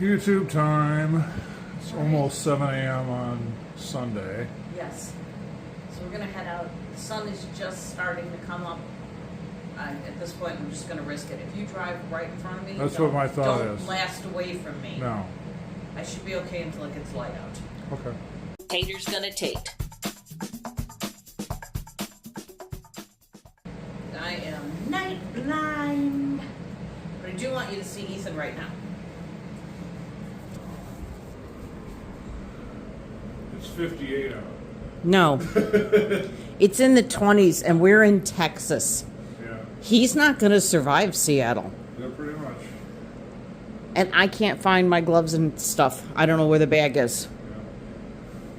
YouTube time. It's almost 7 a.m. on Sunday. Yes. So we're going to head out. The sun is just starting to come up. At this point, I'm just going to risk it. If you drive right in front of me, That's what my thought is. Don't blast away from me. No. I should be okay until it gets light out. Okay. Tater's gonna Tate. I am night blind. But I do want you to see Ethan right now. It's 58 out. No. It's in the 20s, and we're in Texas. Yeah. He's not going to survive Seattle. Yeah, pretty much. And I can't find my gloves and stuff. I don't know where the bag is.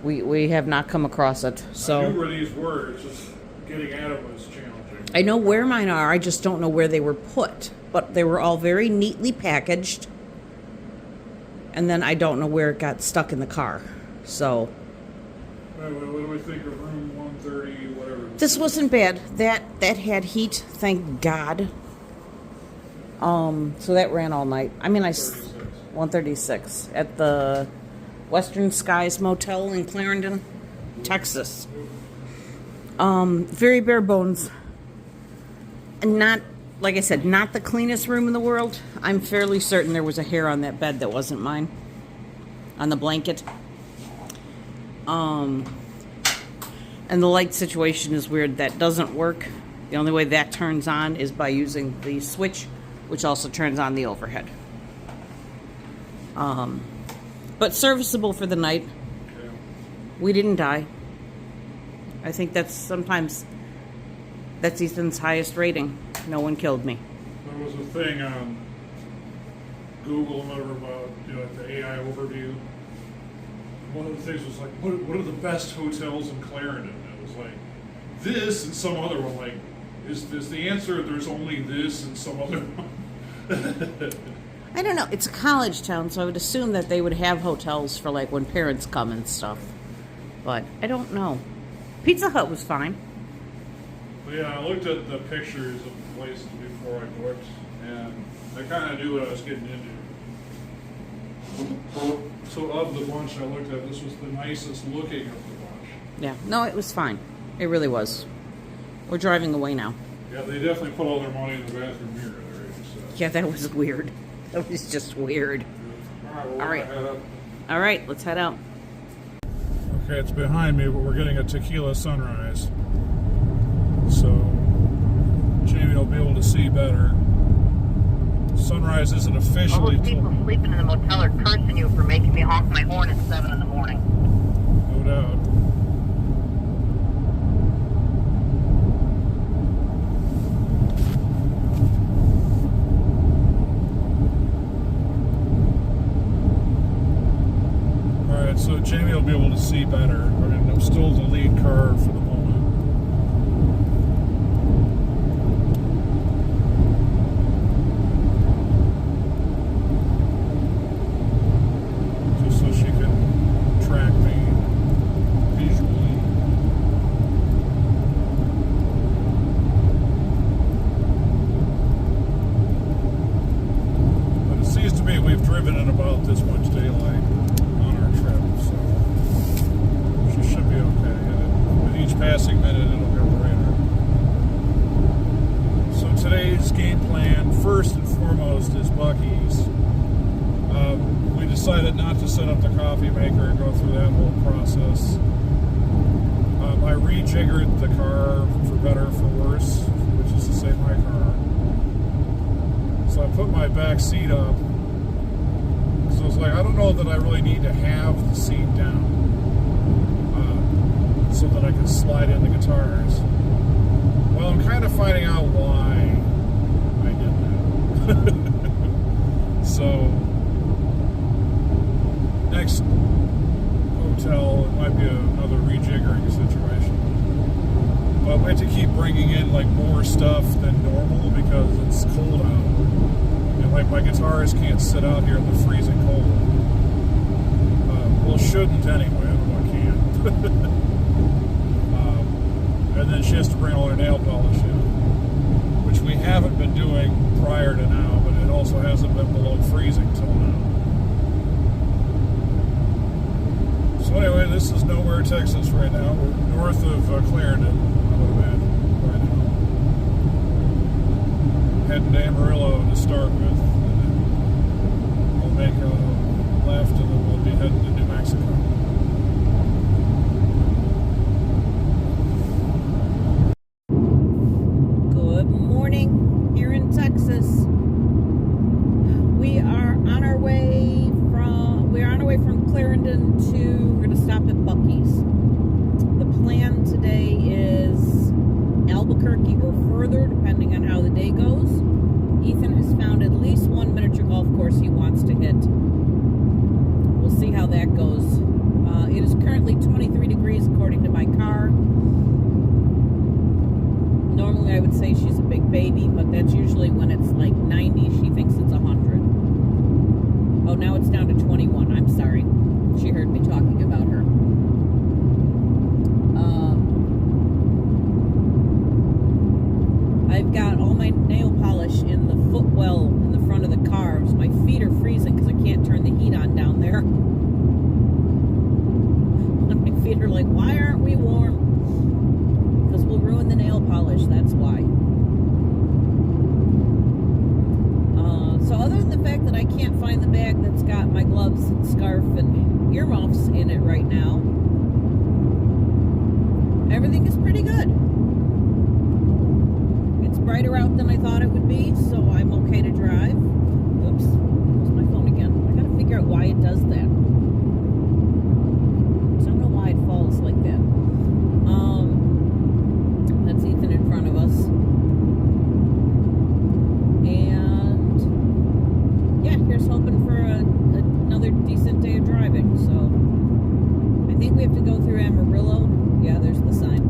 Yeah. We have not come across it. So I knew where these were. It's just getting at them was challenging. I know where mine are. I just don't know where they were put. But they were all very neatly packaged. And then I don't know where it got stuck in the car. So What do we think of room 130, whatever? this wasn't bad. That had heat, thank God. So that ran all night. I mean, 136 at the Western Skies Motel in Clarendon, Texas. Very bare bones. And not, like I said, not the cleanest room in the world. I'm fairly certain there was a hair on that bed that wasn't mine. On the blanket. And the light situation is weird. That doesn't work. The only way that turns on is by using the switch, which also turns on the overhead. But serviceable for the night. Yeah. We didn't die. I think that's Ethan's highest rating. No one killed me. There was a thing on Google and whatever about like the AI overview. One of the things was like, what are the best hotels in Clarendon? And it was like this and some other one. Like, is the answer there's only this and some other one? I don't know. It's a college town, so I would assume that they would have hotels for like when parents come and stuff. But I don't know. Pizza Hut was fine. Well, yeah, I looked at the pictures of the places before I booked, and I kind of knew what I was getting into. So of the bunch I looked at, this was the nicest looking of the bunch. Yeah. No, it was fine. It really was. We're driving away now. Yeah, they definitely put all their money in the bathroom mirror there. So. Yeah, that was weird. That was just weird. All right, head up. All right, let's head out. Okay, it's behind me, but we're getting a tequila sunrise. So Jamie will be able to see better. Sunrise isn't officially... All those people sleeping in the motel are cursing you for making me honk my horn at 7 in the morning. No doubt. Alright, so Jamie will be able to see better. I mean, I'm still the lead car for the moment. Passing minute, it'll go greater. So today's game plan, first and foremost, is Buc-ee's. We decided not to set up the coffee maker and go through that whole process. I rejiggered the car for better, for worse, which is to say my car. So I put my back seat up. So I was like, I don't know that I really need to have the seat down. So that I can slide in the guitars. Well, I'm kind of finding out why I did that. So, next hotel, it might be another rejiggering situation. But we have to keep bringing in like more stuff than normal because it's cold out. And like my guitars can't sit out here in the freezing cold. Well, shouldn't anyway, I don't know, I can't. And then she has to bring all her nail polish in, which we haven't been doing prior to now, but it also hasn't been below freezing till now. this is nowhere, Texas right now. We're north of Clarendon, I would imagine, right now. Heading to Amarillo to start with, and then we'll make a left, and then we'll be heading to New Mexico. Good morning here in Texas. We're on our way from Clarendon we're going to stop at Buc-ee's. The plan today is Albuquerque or further, depending on how the day goes. Ethan has found at least one miniature golf course he wants to hit. We'll see how that goes. It is currently 23 degrees according to my car. Normally I would say she's a big baby, but that's usually when it's like 90, she thinks it's 100. Oh, now it's down to 21. I'm sorry. She heard me talking about her. I've got all my nail polish in the footwell in the front of the car. So my feet are freezing because I can't turn the heat on down there. And my feet are like, why aren't we warm? Because we'll ruin the nail polish, that's why. So other than the fact that I can't find the bag that's got my gloves and scarf and earmuffs in it right now, everything is pretty good. It's brighter out than I thought it would be, so I'm okay to drive. Oops, there's my phone again. I gotta figure out why it does that. I don't know why it falls like that. That's Ethan in front of us. And yeah, here's hoping for another decent day of driving. So I think we have to go through Amarillo. Yeah, there's the sign.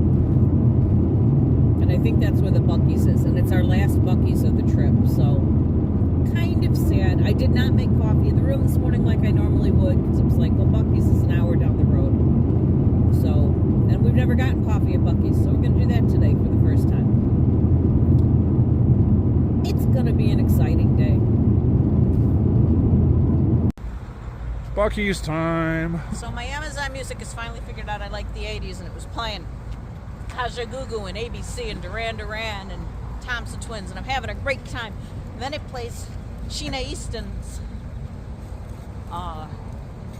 And I think that's where the Buc-ee's is. And it's our last Buc-ee's of the trip. So kind of sad. I did not make coffee in the room this morning like I normally would, because it was like, well, Buc-ee's is an hour down the road. So, and we've never gotten coffee at Buc-ee's, so we're going to do that today for the first time. It's going to be an exciting day. Buc-ee's time. So my Amazon Music has finally figured out I like the 80s, and it was playing Kaja Gugu and ABC and Duran Duran and Thompson Twins, and I'm having a great time. And then it plays Sheena Easton's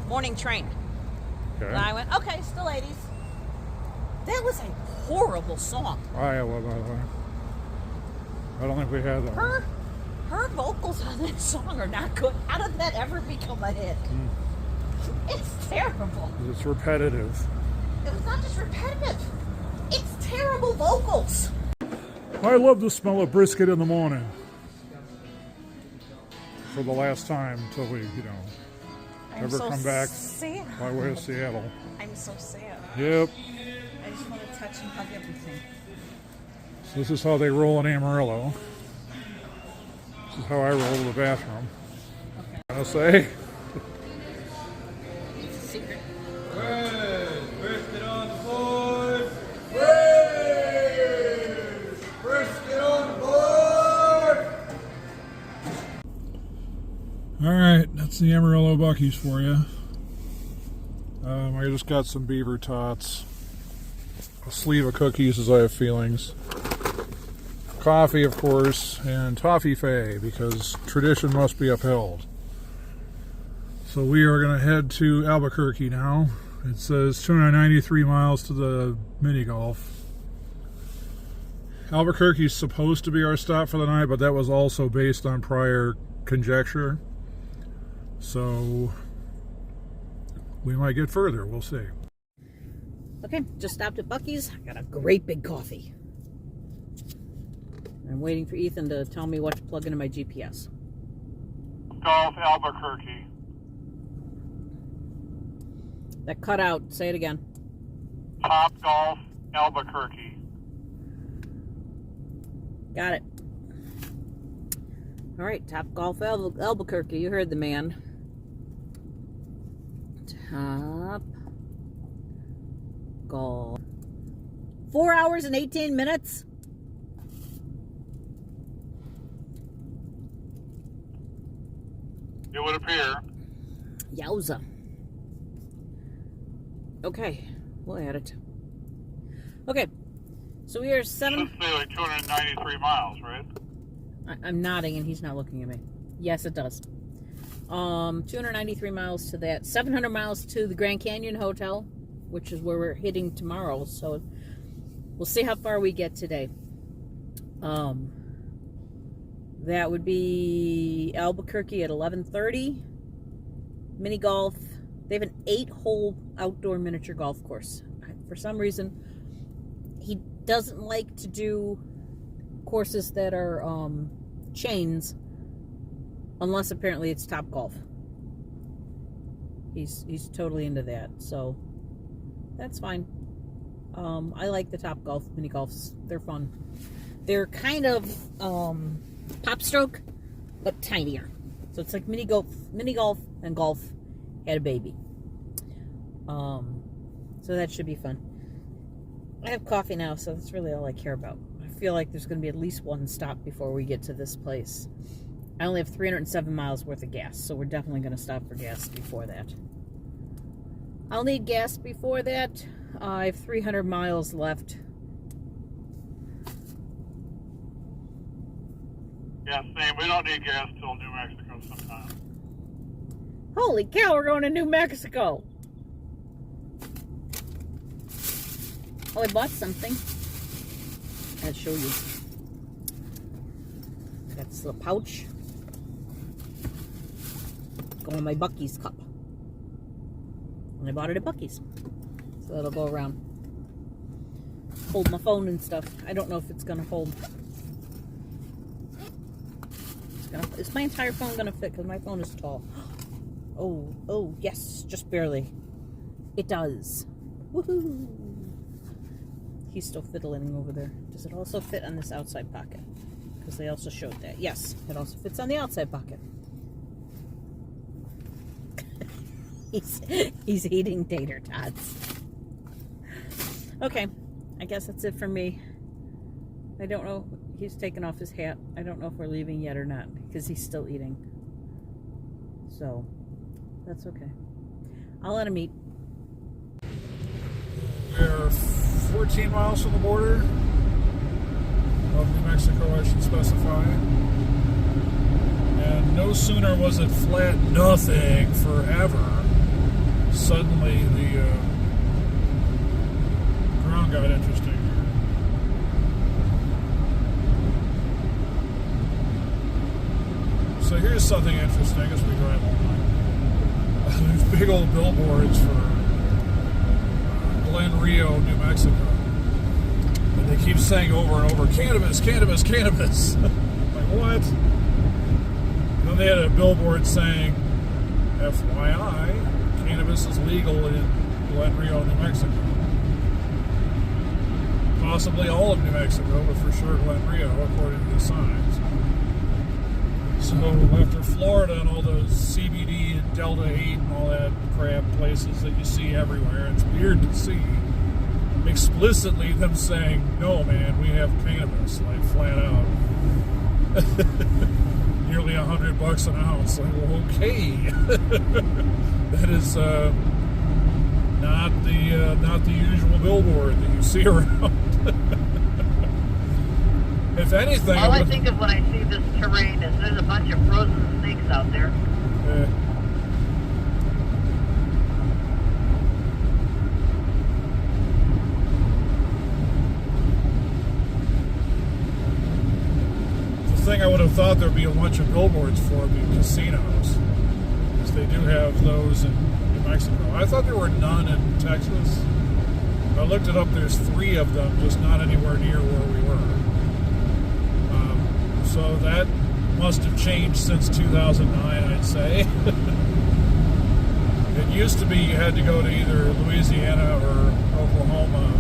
Morning Train. Okay. And I went, okay, still 80s. That was a horrible song. I love that one. I don't think we had that. Her vocals on that song are not good. How did that ever become a hit? It's terrible. It's repetitive. It was not just repetitive. It's terrible vocals. I love the smell of brisket in the morning. For the last time until we, ever come back sad. by way of Seattle. I'm so sad. Yep. I just want to touch and hug everything. So this is how they roll in Amarillo. This is how I roll to the bathroom. Okay. I'll say. It's a secret. Brisket on the board! Brisket on the board! Alright, that's the Amarillo Buc-ee's for you. I just got some beaver tots. A sleeve of cookies as I have feelings. Coffee, of course, and toffee fay, because tradition must be upheld. So we are going to head to Albuquerque now. It says 293 miles to the mini golf. Albuquerque is supposed to be our stop for the night, but that was also based on prior conjecture. So we might get further. We'll see. Okay, just stopped at Buc-ee's. I got a great big coffee. I'm waiting for Ethan to tell me what to plug into my GPS. Golf Albuquerque. That cut out. Say it again. Top Golf Albuquerque. Got it. All right, Top Golf Albuquerque. You heard the man. Top Golf. 4 hours and 18 minutes. It would appear. Yowza. Okay, we'll add it. Okay, so we are Should say like 293 miles, right? I'm nodding and he's not looking at me. Yes, it does. 293 miles to that. 700 miles to the Grand Canyon Hotel, which is where we're hitting tomorrow. So we'll see how far we get today. That would be Albuquerque at 11:30. Mini golf. They have an 8-hole outdoor miniature golf course. For some reason, he doesn't like to do courses that are chains, unless apparently it's Top Golf. He's totally into that, so that's fine. I like the Top Golf mini golfs. They're fun. They're kind of pop stroke, but tinier. So it's like mini golf, and golf had a baby. So that should be fun. I have coffee now, so that's really all I care about. I feel like there's going to be at least one stop before we get to this place. I only have 307 miles worth of gas, so we're definitely going to stop for gas before that. I'll need gas before that. I have 300 miles left. Yeah, same. We don't need gas till New Mexico sometime. Holy cow, we're going to New Mexico! Oh, I bought something. I'll show you. Got this little pouch. Going in my Buc-ee's cup. And I bought it at Buc-ee's. So it'll go around. Hold my phone and stuff. I don't know if it's going to hold. Is my entire phone going to fit? Because my phone is tall. Oh, yes. Just barely. It does. Woohoo! He's still fiddling over there. Does it also fit on this outside pocket? Because they also showed that. Yes, it also fits on the outside pocket. He's eating tater tots. Okay, I guess that's it for me. I don't know. He's taken off his hat. I don't know if we're leaving yet or not because he's still eating. So, that's okay. I'll let him eat. We're 14 miles from the border of New Mexico, I should specify. And no sooner was it flat nothing forever, suddenly the ground got interesting. So here's something interesting as we drive along. There's big old billboards for Glen Rio, New Mexico. And they keep saying over and over, cannabis, cannabis, cannabis. Like, what? And then they had a billboard saying, FYI, cannabis is legal in Glen Rio, New Mexico. Possibly all of New Mexico, but for sure Glen Rio, according to the signs. So after Florida and all those CBD and Delta 8 and all that crap places that you see everywhere, it's weird to see explicitly them saying, no man, we have cannabis, like flat out. Nearly $100 an ounce. Like, well, okay. That is not the usual billboard that you see around. If anything, all I think of when I see this terrain is there's a bunch of frozen snakes out there. The thing I would have thought there'd be a bunch of billboards for would be casinos, because they do have those in New Mexico. I thought there were none in Texas. I looked it up. There's 3 of them, just not anywhere near where we were. So that must have changed since 2009, I'd say. It used to be you had to go to either Louisiana or Oklahoma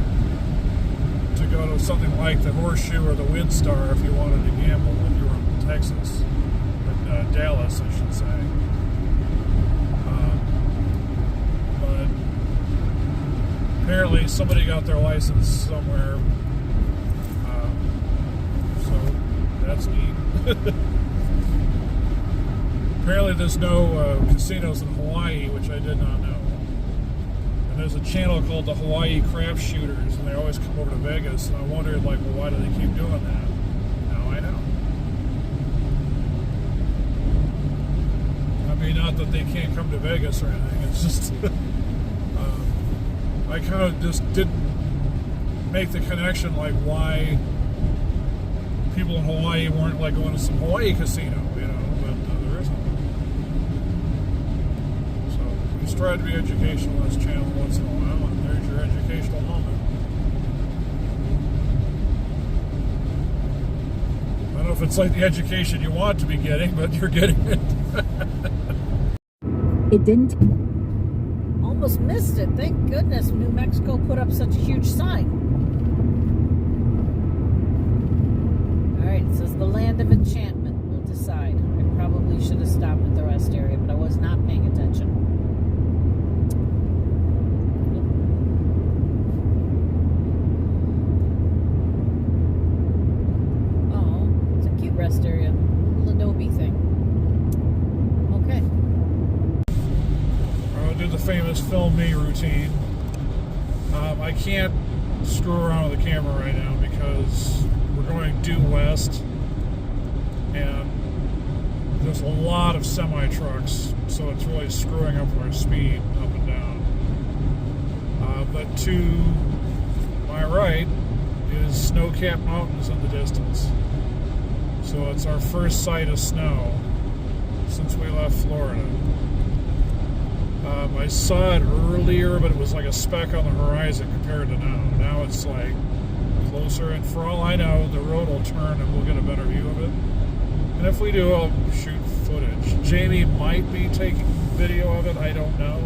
to go to something like the Horseshoe or the WinStar if you wanted to gamble if you were in Texas. Or Dallas, I should say. But apparently somebody got their license somewhere. That's neat. Apparently there's no casinos in Hawaii, which I did not know. And there's a channel called the Hawaii Crap Shooters, and they always come over to Vegas. And I wondered, like, well, why do they keep doing that? Now I know. I mean, not that they can't come to Vegas or anything. It's just I kind of just didn't make the connection, like, why people in Hawaii weren't like going to some Hawaii casino, you know, but there isn't. So we just try to be educational on this channel once in a while, and there's your educational moment. I don't know if it's like the education you want to be getting, but you're getting it. It didn't. Almost missed it. Thank goodness New Mexico put up such a huge sign. Alright, it says the Land of Enchantment. We'll decide. I probably should have stopped at the rest area, but I was not paying attention. Oh, it's a cute rest area. Little adobe thing. Okay. I'll do the famous film me routine. I can't screw around with the camera right now because we're going due west, and there's a lot of semi trucks, so it's really screwing up our speed up and down. But to my right is snow-capped mountains in the distance, so it's our first sight of snow since we left Florida. I saw it earlier, but it was like a speck on the horizon compared to now. Now it's like closer, and for all I know, the road will turn and we'll get a better view of it. And if we do, I'll shoot footage. Jamie might be taking video of it, I don't know.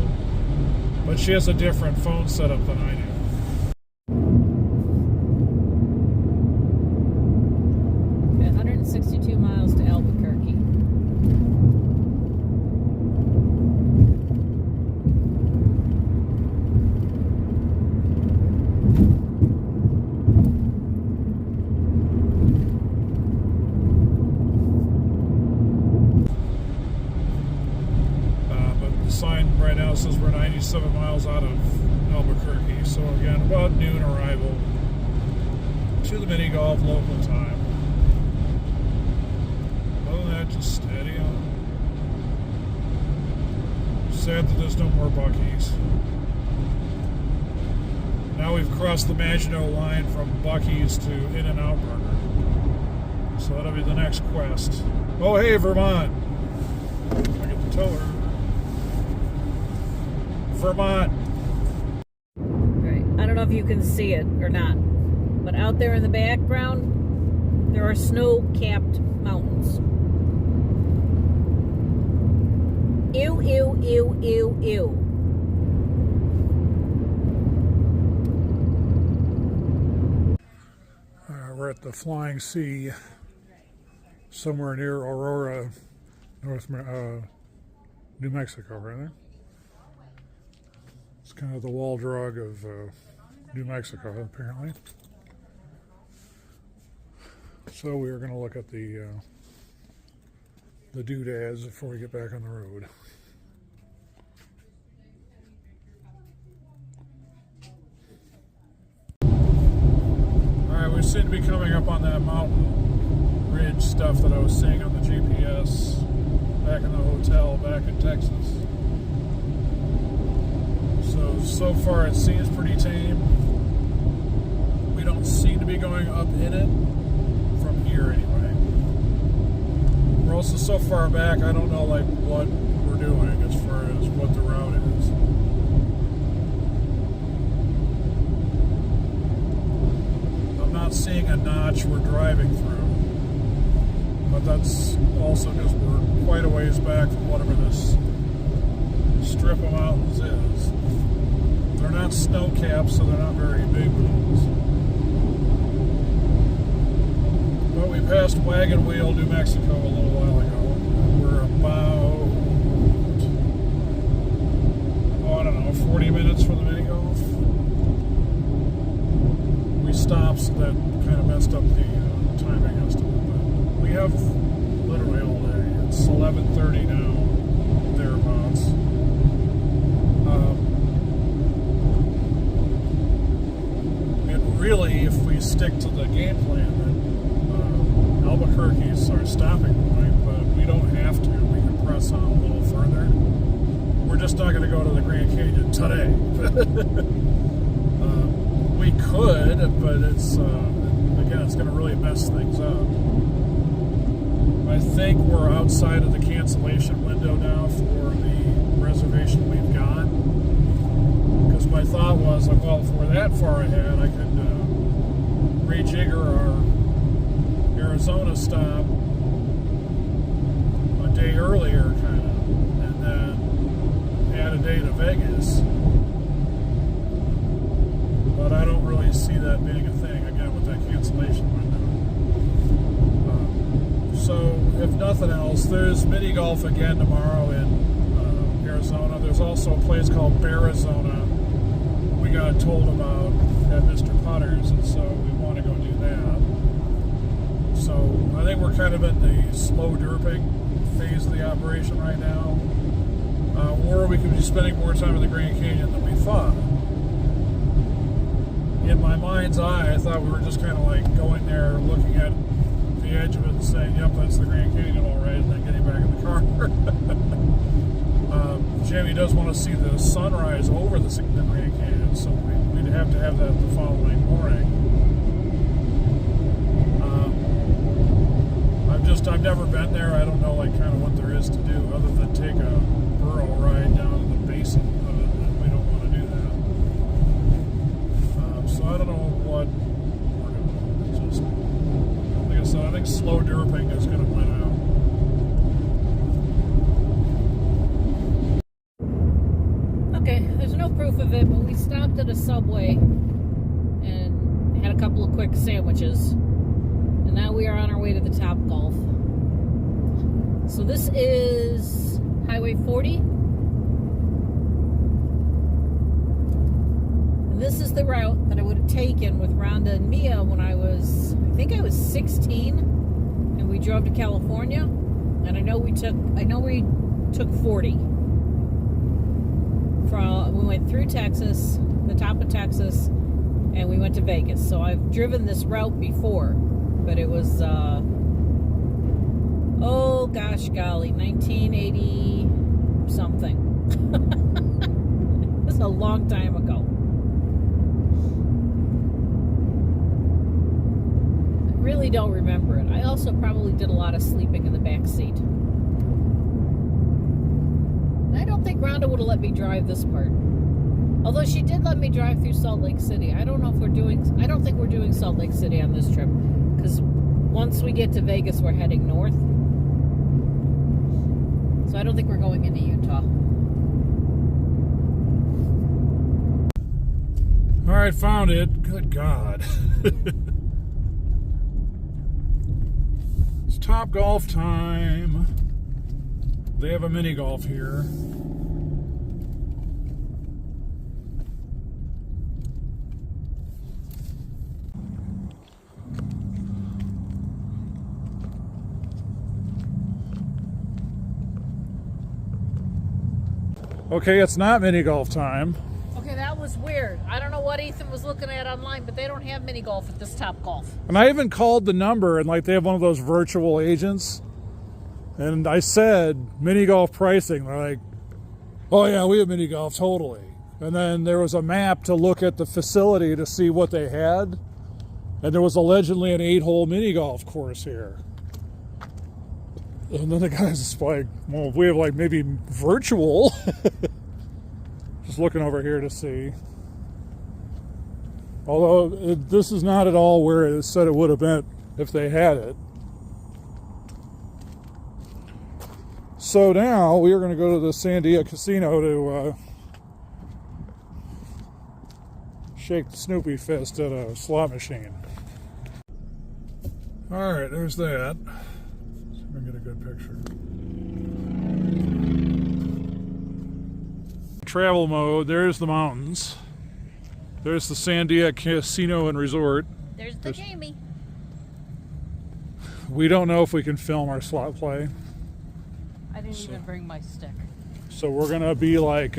But she has a different phone setup than I do. Okay, 162 miles to Albuquerque. Sign right now says we're 97 miles out of Albuquerque, so again, about noon arrival to the mini golf local time. Other than that, just steady on. Sad that there's no more Buc-ee's. Now we've crossed the Maginot line from Buc-ee's to In-N-Out Burger, so that'll be the next quest. Oh hey, Vermont! I get the tower. Vermont. Right. I don't know if you can see it or not, but out there in the background, there are snow-capped mountains. Ew, ew, ew, ew, ew. We're at the Flying C, somewhere near Aurora, New Mexico, right there. It's kind of the wall drug of New Mexico, apparently. So we are going to look at the doodads before we get back on the road. Alright, we seem to be coming up on that mountain ridge stuff that I was seeing on the GPS back in the hotel back in Texas. So far it seems pretty tame. We don't seem to be going up in it from here anyway. We're also so far back, I don't know like what we're doing as far as what the route is. I'm not seeing a notch we're driving through, but that's also because we're quite a ways back from whatever this strip of mountains is. They're not snow caps, so they're not very big ones. But we passed Wagon Wheel, New Mexico a little while ago. We're about, I don't know, 40 minutes from the mini golf. We stopped, so that kind of messed up the timing estimate. But we have literally all day. It's 11:30 now, thereabouts. stick to the game plan that Albuquerque's our stopping point, but we don't have to. We can press on a little further. We're just not going to go to the Grand Canyon today. We could, but it's again, it's going to really mess things up. I think we're outside of the cancellation window now for the reservation we've got. Because my thought was, like, well, if we're that far ahead, I could rejigger our Arizona stop a day earlier, kind of, and then add a day to Vegas. But I don't really see that being a thing, again, with that cancellation window. So, if nothing else, there's mini golf again tomorrow in Arizona. There's also a place called Bearizona we got told about at Mr. Potter's, and so we want to go do that. So, I think we're kind of in the slow derping phase of the operation right now. Or we could be spending more time in the Grand Canyon than we thought. In my mind's eye, I thought we were just kind of like going there, looking at the edge of it and saying, yep, that's the Grand Canyon, all right, and then getting back in the car. Jamie does want to see the sunrise over the Grand Canyon, so we'd have to have that the following morning. I've never been there. I don't know, like, kind of what there is to do other than take a burro ride down to the basin of it, and we don't want to do that. So I don't know what we're doing. It's just, like I said, I think slow derping is going to win out. Okay, there's no proof of it, but we stopped at a Subway and had a couple of quick sandwiches. And now we are on our way to the Top Golf. So this is Highway 40. And this is the route that I would have taken with Rhonda and Mia when I think I was 16, and we drove to California. And I know we took 40. We went through Texas, the top of Texas, and we went to Vegas. So I've driven this route before, but it was, oh gosh golly, 1980 something. It was a long time ago. I really don't remember it. I also probably did a lot of sleeping in the back seat. I don't think Rhonda would have let me drive this part. Although she did let me drive through Salt Lake City. I don't think we're doing Salt Lake City on this trip, because once we get to Vegas, we're heading north. So I don't think we're going into Utah. All right, found it. Good God. It's Top Golf time. They have a mini golf here. Okay, it's not mini golf time. Okay, that was weird. I don't know what Ethan was looking at online, but they don't have mini golf at this Top Golf. And I even called the number, and like they have one of those virtual agents. And I said, mini golf pricing. They're like, oh yeah, we have mini golf, totally. And then there was a map to look at the facility to see what they had. And there was allegedly an 8-hole mini golf course here. And then the guy's just like, well, we have like maybe virtual. Just looking over here to see. Although this is not at all where it said it would have been if they had it. So now we are going to go to the Sandia Casino to shake the Snoopy fist at a slot machine. All right, there's that. See if I can get a good picture. Travel mode, there's the mountains. There's the Sandia Casino and Resort. There's the Jamie. We don't know if we can film our slot play. I didn't even bring my stick. So we're going to be like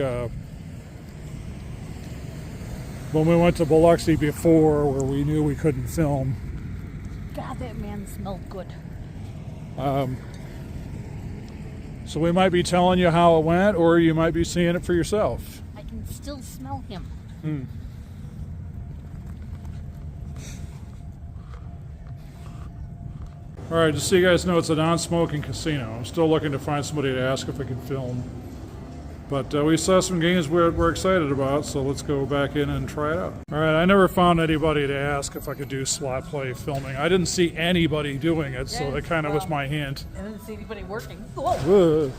when we went to Biloxi before, where we knew we couldn't film. God, that man smelled good. So we might be telling you how it went, or you might be seeing it for yourself. I can still smell him. All right, just so you guys know, it's a non-smoking casino. I'm still looking to find somebody to ask if I can film. But we saw some games we're excited about, so let's go back in and try it out. All right, I never found anybody to ask if I could do slot play filming. I didn't see anybody doing it, so that kind of was my hint. I didn't see anybody working. Whoa.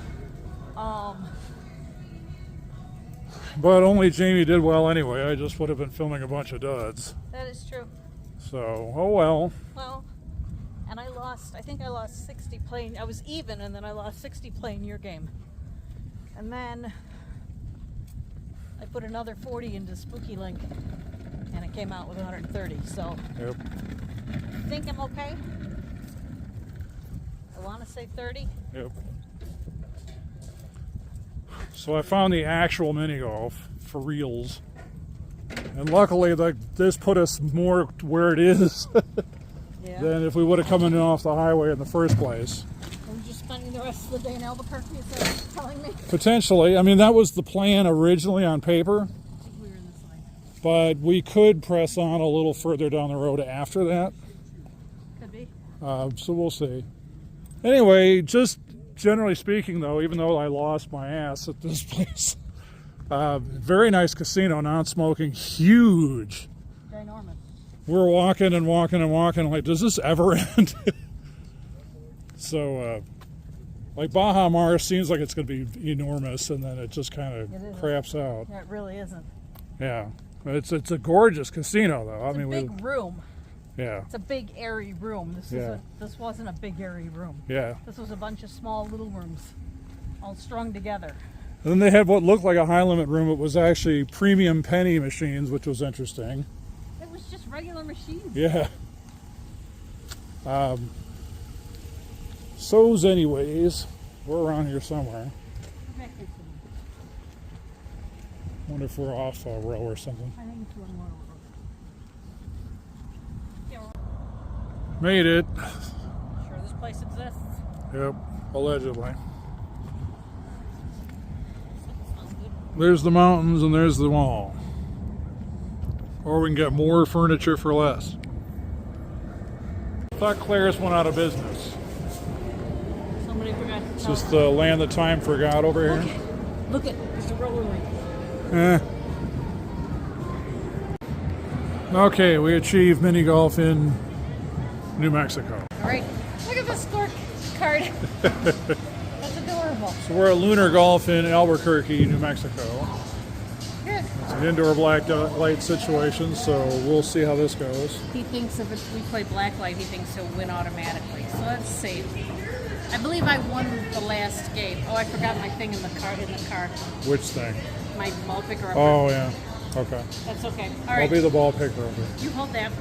But only Jamie did well anyway. I just would have been filming a bunch of duds. That is true. So, oh well. Well, and I think I lost 60 playing. I was even, and then I lost 60 playing your game. And then I put another 40 into Spooky Link, and it came out with 130. So, Yep. I think I'm okay. I want to say 30. Yep. So I found the actual mini golf for reals, and luckily this put us more where it is than if we would have come in off the highway in the first place. I'm just spending the rest of the day in Albuquerque, is that what you're telling me? Potentially. I mean, that was the plan originally on paper, I think we were in this line. but we could press on a little further down the road after that. Could be. So we'll see. Anyway, just generally speaking, though, even though I lost my ass at this place, very nice casino, non-smoking, huge. Ginormous. We're walking and walking and walking, like, does this ever end? So, like, Baja Mars seems like it's going to be enormous, and then it just kind of craps out. Yeah, it really isn't. Yeah. It's a gorgeous casino, though. It's a big room. Yeah. It's a big, airy room. This wasn't a big, airy room. Yeah. This was a bunch of small little rooms, all strung together. And then they had what looked like a high limit room. It was actually premium penny machines, which was interesting. It was just regular machines. Yeah. So's anyways, we're around here somewhere. Wonder if we're off a row or something. I think it's one more over. Made it. Sure this place exists. Yep, allegedly. Sounds good. There's the mountains and there's the mall. Or we can get more furniture for less. I thought Claire's went out of business. Somebody forgot to It's tell just the land that time forgot over here. Look at there's a roller rink. Okay, we achieved mini golf in New Mexico. All right, look at this scorecard. That's adorable. So we're at Lunar Golf in Albuquerque, New Mexico. Good. It's an indoor black light situation, so we'll see how this goes. He thinks if we play blacklight, he thinks he'll win automatically. So let's see. I believe I won the last game. Oh, I forgot my thing in the car. Which thing? My ball picker. Oh, yeah. Okay. That's okay. All I'll right. be the ball picker over. You hold that.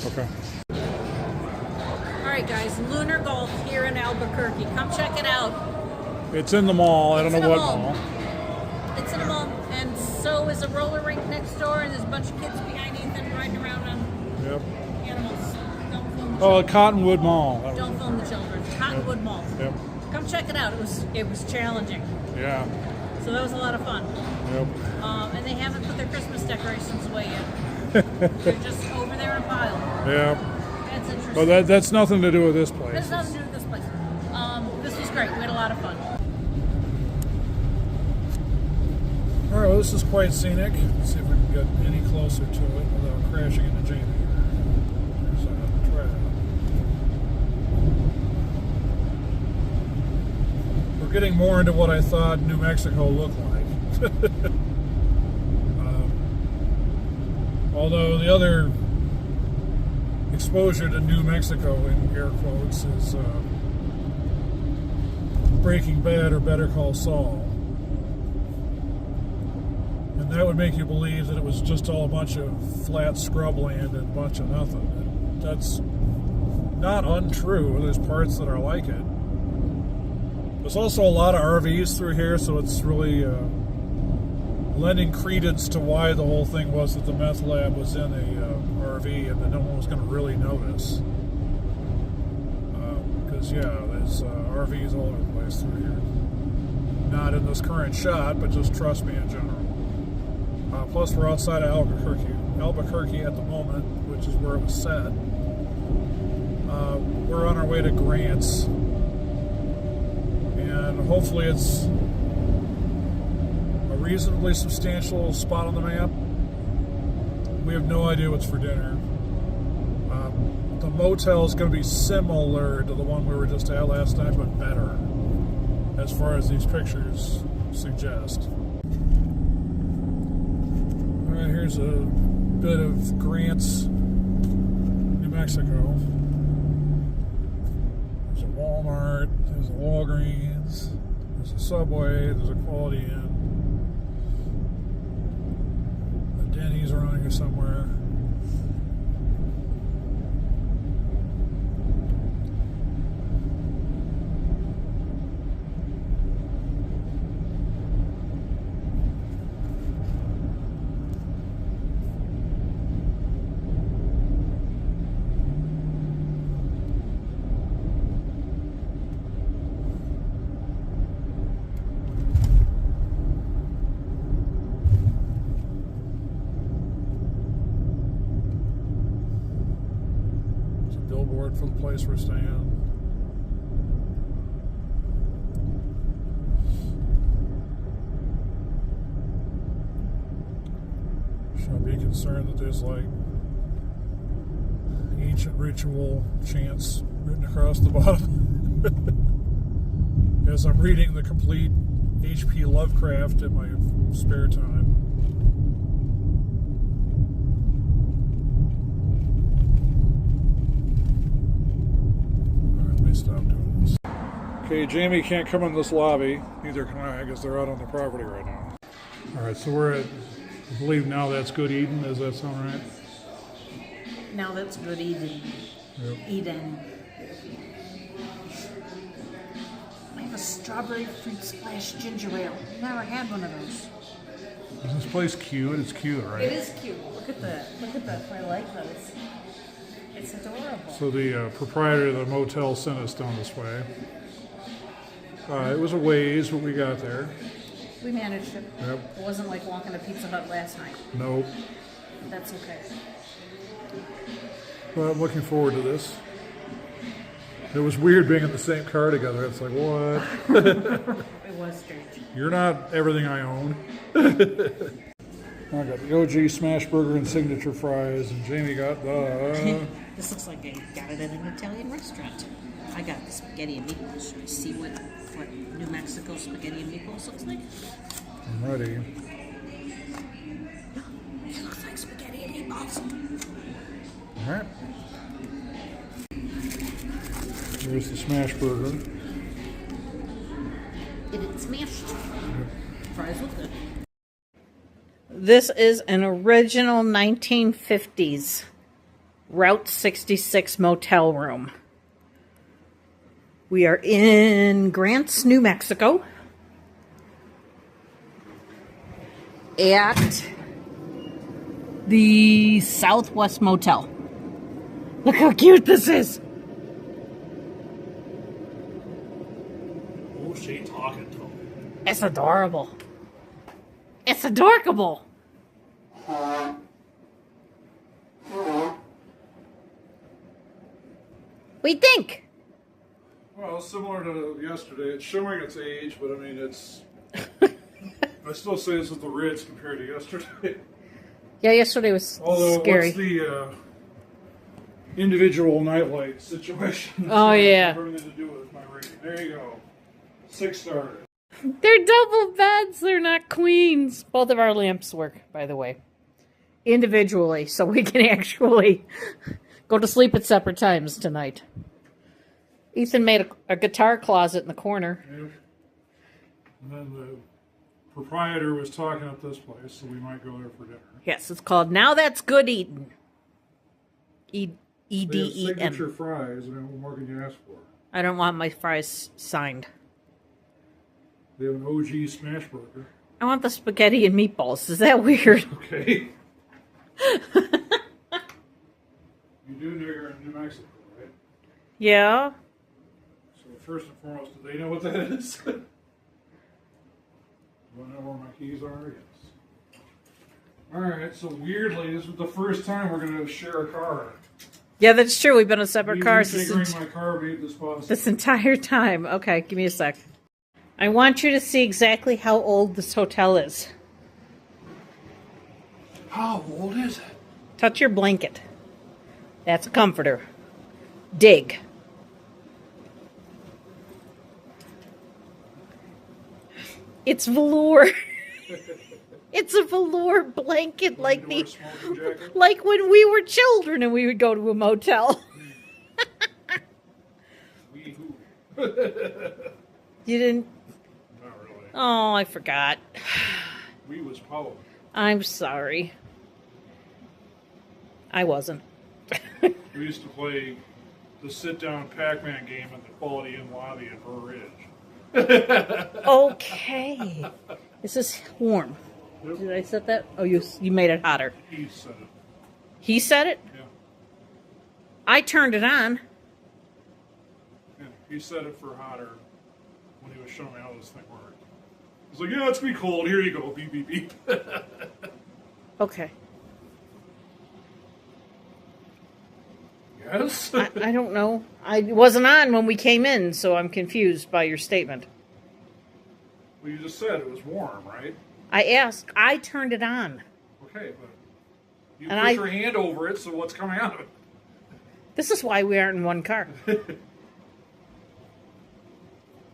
Okay. All right, guys. Lunar Golf here in Albuquerque. Come check it out. It's in the mall. I don't know what mall. It's in a mall, and so is a roller rink next door, and there's a bunch of kids behind Ethan riding around on animals. Don't film the children. Cottonwood Mall. Don't film the children. Cottonwood Mall. Yep. Come check it out. It was challenging. Yeah. So that was a lot of fun. Yep. And they haven't put their Christmas decorations away yet. They're just over there in a pile. Yeah. That's interesting. But that's nothing to do with this place. That's nothing to do with this place. This was great. We had a lot of fun. All right, well, this is quite scenic. Let's see if we can get any closer to it without crashing into Jamie. Here's a try it out. We're getting more into what I thought New Mexico looked like. Although the other exposure to New Mexico, in air quotes, is Breaking Bad or Better Call Saul. And that would make you believe that it was just all a bunch of flat scrubland and a bunch of nothing. And that's not untrue. There's parts that are like it. There's also a lot of RVs through here, so it's really lending credence to why the whole thing was that the meth lab was in a RV and that no one was going to really notice. Because, yeah, there's RVs all over the place through here. Not in this current shot, but just trust me in general. Plus, we're outside of Albuquerque at the moment, which is where it was set. We're on our way to Grants, and hopefully it's a reasonably substantial spot on the map. We have no idea what's for dinner. The motel is going to be similar to the one we were just at last night, but better, as far as these pictures suggest. Alright, here's a bit of Grants, New Mexico. There's a Walmart, there's a Walgreens, there's a Subway, there's a Quality Inn. The Denny's around here somewhere. For the place we're staying. Should I be concerned that there's like ancient ritual chants written across the bottom? As I'm reading the complete H.P. Lovecraft in my spare time. Stop doing this. Okay, Jamie can't come in this lobby. Neither can I, because they're out on the property right now. Alright, so we're at, I believe Now That's Good Eden. Does that sound right? Now That's Good Eden. Yep. Eden. I have a strawberry fruit splash ginger ale. Never had one of those. Is this place cute? It's cute, right? It is cute. Look at that. Look at that. I like those. It's adorable. So the proprietor of the motel sent us down this way. It was a ways, but we got there. We managed it. Yep. It wasn't like walking to Pizza Hut last night. Nope. That's okay. But I'm looking forward to this. It was weird being in the same car together. It's like, what? It was strange. You're not everything I own. I got the OG smash burger and signature fries, and Jamie got the... This looks like I got it at an Italian restaurant. I got the spaghetti and meatballs. Should I see what New Mexico spaghetti and meatballs looks like? I'm ready. It looks like spaghetti and meatballs. All right. There's the smash burger. It is smashed. Fries look good. This is an original 1950s Route 66 motel room. We are in Grants, New Mexico at the Southwest Motel. Look how cute this is. Oh, she talking to him. It's adorable. It's adorable. What do you think? Well, similar to yesterday, it's showing its age, but I mean, it's... I still say this is the Ritz compared to yesterday. Yeah, yesterday was Although, scary. what's the individual nightlight situation? Oh, yeah. Everything to do with my rating. There you go. 6 stars. They're double beds. They're not queens. Both of our lamps work, by the way. Individually, so we can actually go to sleep at separate times tonight. Ethan made a guitar closet in the corner. Yeah. And then the proprietor was talking at this place, so we might go there for dinner. Yes, it's called Now That's Good Eatin'. They have E-D-E-N. signature fries. I mean, what more can you ask for? I don't want my fries signed. They have an OG smash burger. I want the spaghetti and meatballs. Is that weird? Okay. You do know you're in New Mexico, right? Yeah. So first and foremost, do they know what that is? You want to know where my keys are? Yes. Alright, so weirdly, this is the first time we're going to share a car. Yeah, that's true. We've been on separate cars Figuring my car made this possible. this entire time. Okay, give me a sec. I want you to see exactly how old this hotel is. How old is it? Touch your blanket. That's a comforter. Dig. It's velour. It's a velour blanket like Wear a smoking jacket? like when we were children and we would go to a motel. Wee-hoo. You didn't? Not really. Oh, I forgot. We was Powell. I'm sorry. I wasn't. We used to play the sit-down Pac-Man game at the Quality Inn lobby at Burr Ridge. Okay. This is warm. Did I set that? Oh, you made it hotter. He said it. He said it? Yeah. I turned it on. Yeah. He said it for hotter when he was showing me how this thing worked. He's like, yeah, it's be cold. Here you go. Beep, beep, beep. Okay. Yes? I don't know. I wasn't on when we came in, so I'm confused by your statement. Well, you just said it was warm, right? I asked. I turned it on. Okay, but you And put I- your hand over it, so what's coming out of it? This is why we aren't in one car.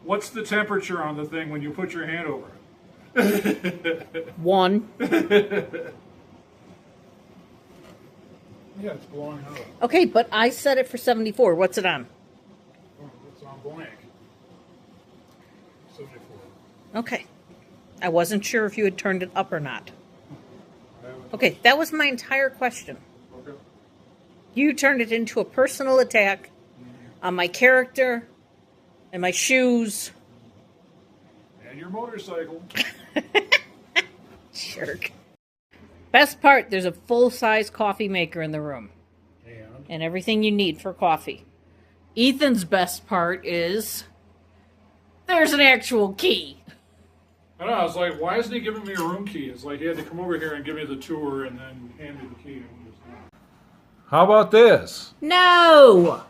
What's the temperature on the thing when you put your hand over it? One. Yeah, it's blowing out. Okay, but I set it for 74. What's it on? Oh, it's on blank. 74. Okay. I wasn't sure if you had turned it up or not. I haven't- Okay, that was my entire question. Okay. You turned it into a personal attack on my character and my shoes. And your motorcycle. Jerk. Best part, there's a full-size coffee maker in the room. And everything you need for coffee. Ethan's best part is there's an actual key. I know, I was like, why isn't he giving me a room key? It's like he had to come over here and give me the tour and then hand me the key. How about this? No!